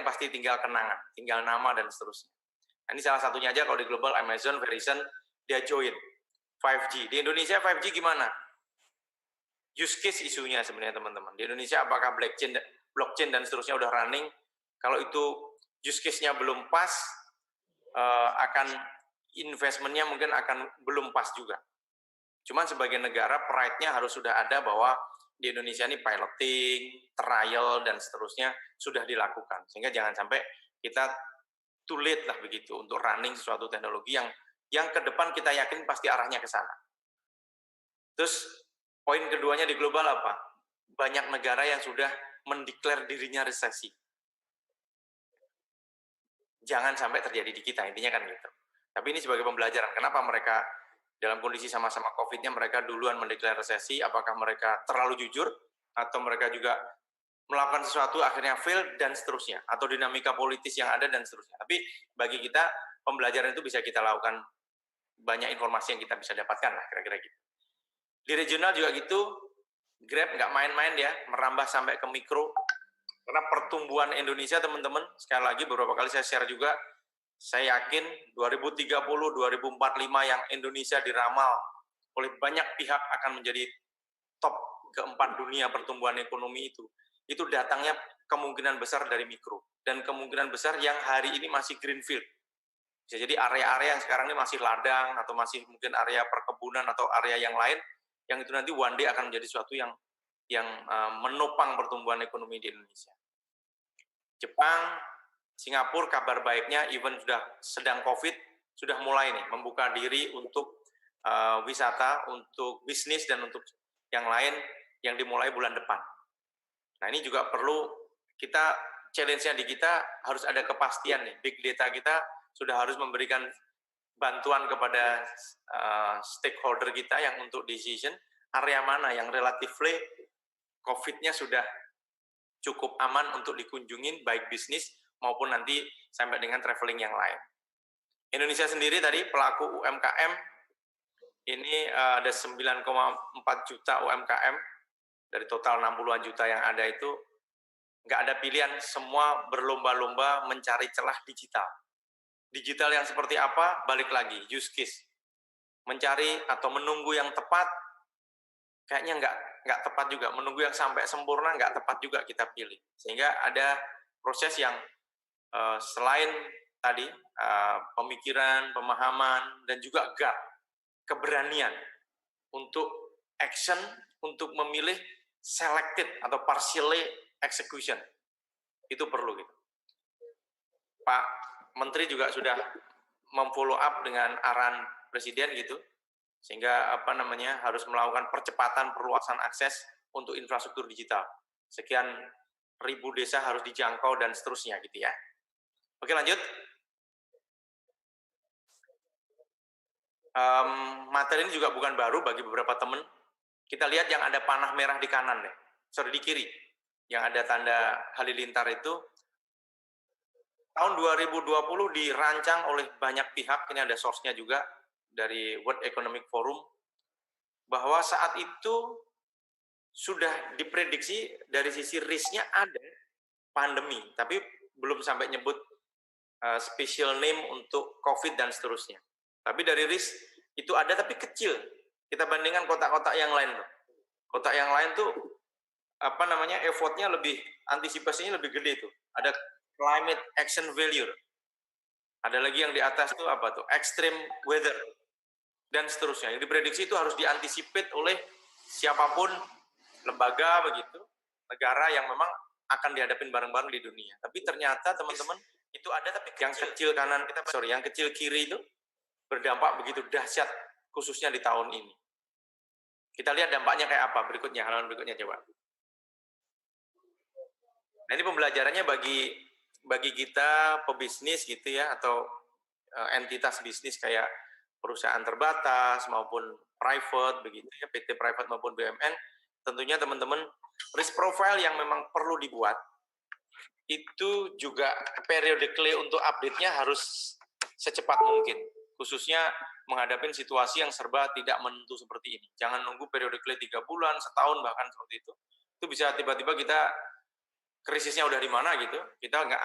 pasti tinggal kenangan, tinggal nama dan seterusnya. Nah, ini salah satunya aja kalau di global Amazon, Verizon, dia join 5G. Di Indonesia 5G gimana? Use case isunya sebenarnya teman-teman. Di Indonesia apakah blockchain dan seterusnya udah running? Kalau itu use case-nya belum pas, akan investment-nya mungkin akan belum pas juga. Cuman sebagai negara, pride-nya harus sudah ada bahwa di Indonesia ini piloting, trial, dan seterusnya sudah dilakukan. Sehingga jangan sampai kita too late lah begitu untuk running sesuatu teknologi yang ke depan kita yakin pasti arahnya ke sana. Terus poin keduanya di global apa? Banyak negara yang sudah mendeklar dirinya resesi. Jangan sampai terjadi di kita, intinya kan gitu. Tapi ini sebagai pembelajaran, kenapa mereka dalam kondisi sama-sama COVID-nya mereka duluan mendeklar resesi, apakah mereka terlalu jujur, atau mereka juga melakukan sesuatu akhirnya fail, dan seterusnya. Atau dinamika politis yang ada, dan seterusnya. Tapi bagi kita, pembelajaran itu bisa kita lakukan, banyak informasi yang kita bisa dapatkan lah, kira-kira gitu. Di regional juga gitu, Grab nggak main-main ya, merambah sampai ke mikro. Karena pertumbuhan Indonesia teman-teman, sekali lagi beberapa kali saya share juga, saya yakin 2030, 2045 yang Indonesia diramal oleh banyak pihak akan menjadi top keempat dunia pertumbuhan ekonomi itu datangnya kemungkinan besar dari mikro. Dan kemungkinan besar yang hari ini masih greenfield. Bisa jadi area-area yang sekarang ini masih ladang, atau masih mungkin area perkebunan, atau area yang lain, yang itu nanti one day akan menjadi sesuatu yang menopang pertumbuhan ekonomi di Indonesia. Jepang, Singapura, kabar baiknya, even sudah sedang COVID, sudah mulai nih membuka diri untuk wisata, untuk bisnis, dan untuk yang lain yang dimulai bulan depan. Nah, ini juga perlu kita, challenge-nya di kita harus ada kepastian nih. Big data kita sudah harus memberikan bantuan kepada stakeholder kita yang untuk decision, area mana yang relatively COVID-nya sudah cukup aman untuk dikunjungin, baik bisnis maupun nanti sampai dengan traveling yang lain. Indonesia sendiri tadi pelaku UMKM, ini ada 9,4 juta UMKM, dari total 60-an juta yang ada itu, nggak ada pilihan, semua berlomba-lomba mencari celah digital. Digital yang seperti apa? Balik lagi, use case. Mencari atau menunggu yang tepat, kayaknya nggak tepat juga. Menunggu yang sampai sempurna nggak tepat juga kita pilih. Sehingga ada proses yang selain tadi pemikiran, pemahaman, dan juga keberanian untuk action, untuk memilih selected atau partially execution. Itu perlu gitu. Pak Menteri juga sudah memfollow up dengan arahan Presiden gitu, sehingga harus melakukan percepatan perluasan akses untuk infrastruktur digital. Sekian ribu desa harus dijangkau dan seterusnya gitu ya. Oke, lanjut. Materi ini juga bukan baru bagi beberapa teman. Kita lihat yang ada panah merah di kanan deh, sorry di kiri, yang ada tanda halilintar itu. Tahun 2020 dirancang oleh banyak pihak, ini ada source-nya juga dari World Economic Forum, bahwa saat itu sudah diprediksi dari sisi risk-nya ada pandemi, tapi belum sampai nyebut special name untuk COVID dan seterusnya. Tapi dari risk itu ada, tapi kecil. Kita bandingkan kotak-kotak yang lain. Kotak yang lain tuh effortnya lebih, antisipasinya lebih gede tuh. Ada climate action value. Ada lagi yang di atas tuh extreme weather dan seterusnya. Yang diprediksi itu harus diantisipate oleh siapapun, lembaga begitu, negara yang memang akan dihadapin bareng-bareng di dunia. Tapi ternyata teman-teman itu ada, tapi yang kecil kanan yang kecil kiri itu berdampak begitu dahsyat, khususnya di tahun ini. Kita lihat dampaknya kayak apa berikutnya, halaman berikutnya coba. Nah, ini pembelajarannya bagi kita pebisnis gitu ya, atau entitas bisnis kayak perusahaan terbatas maupun private begitu ya, PT private maupun BUMN, tentunya teman-teman risk profile yang memang perlu dibuat itu juga periodically untuk update-nya harus secepat mungkin, khususnya menghadapi situasi yang serba tidak menentu seperti ini. Jangan nunggu periodically 3 bulan, setahun bahkan seperti itu. Itu bisa tiba-tiba kita krisisnya udah di mana gitu, kita nggak